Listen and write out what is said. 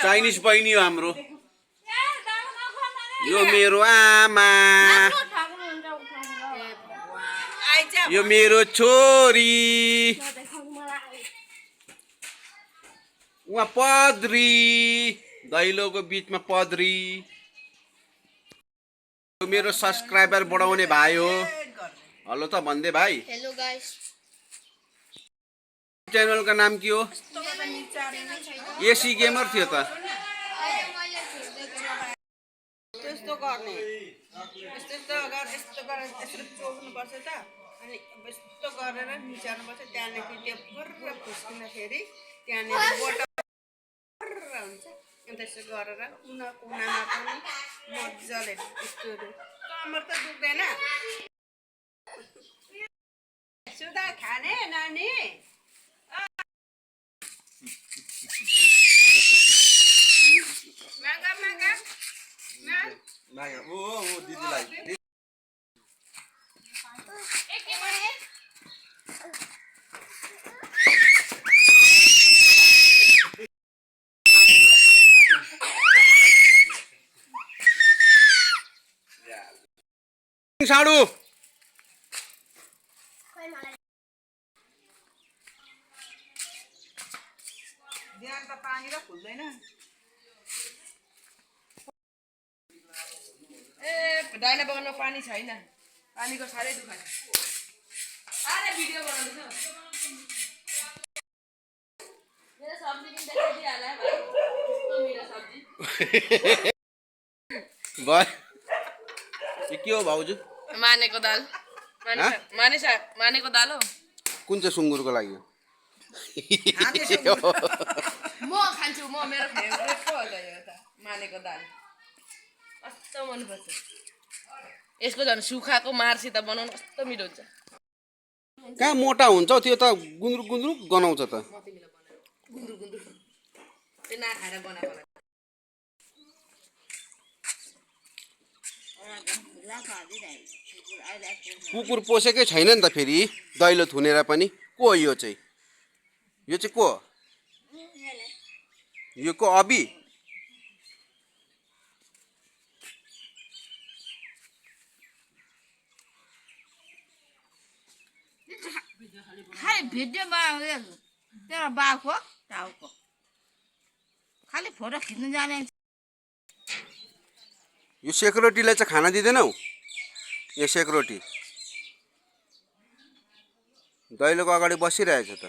Chinese बहिनी हो हाम्रो। यो मेरो आमा, यो मेरो छोरी, उहाँ पद्री, दैलोको बीचमा पद्री। यो मेरो सब्सक्राइबर बढाउने भाइ हो। हेलो त भन्दै भाइ। Hello guys. च्यानल का नाम के हो? एसी गेमर थियो त। त्यस्तो गर्ने यस्तो गरेर यसरी चोक्नुपर्छ त अनि यस्तो गरेर निचार्नुपर्छ त्यहाँदेखि त्यो फुर्र फुस्किँदाखेरि त्यहाँनिर बोटल हुन्छ अनि त्यसो गरेर कुनामा पनि मजाले यस्तोहरू कम्मर त दुख्दैन। सुधा खाने नानी ओ दिदीलाई साडु बिहान त पानी र खुल्दैन। डाइना बगानमा पानी छैन, पानीको साह्रै दुःख छ। अरे भिडियो बनाउँदैछ मेरो सब्जी पनि देखाइदिइहाल्यो भाइ, कस्तो मिठो सब्जी। भाइ के हो भाउजू? मानेको दाल, मानेको दाल हो। कुन चाहिँ सुँगुरको लागि? म खान्छु, म मेरो फेभरेट हो त यो त मानेको दाल, कस्तो मनपर्छ। यसको झन् सुखाको मार्सित बनाउनु कस्तो मिठो हुन्छ। कहाँ मोटा हुन्छ त्यो त गुन्द्रुक गुन्द्रुक गनाउँछ त। म तिमीलाई बनाएर गुन्द्रुक गुन्द्रुक त्यो नखाएर बनाएको कुकुर पोसेकै छैन नि त फेरि दैलो थुनेर पनि। को हो यो चाहिँ? यो चाहिँ को? यो को अबी? खाली भिडियो बनाउँदै तेरो बाउको टाउको खाली फोटो खिच्नु जाने। यो सेक्युरिटीलाई चाहिँ खाना दिँदैनौ? यो सेक्युरिटी दैलोको अगाडि बसिरहेछ त।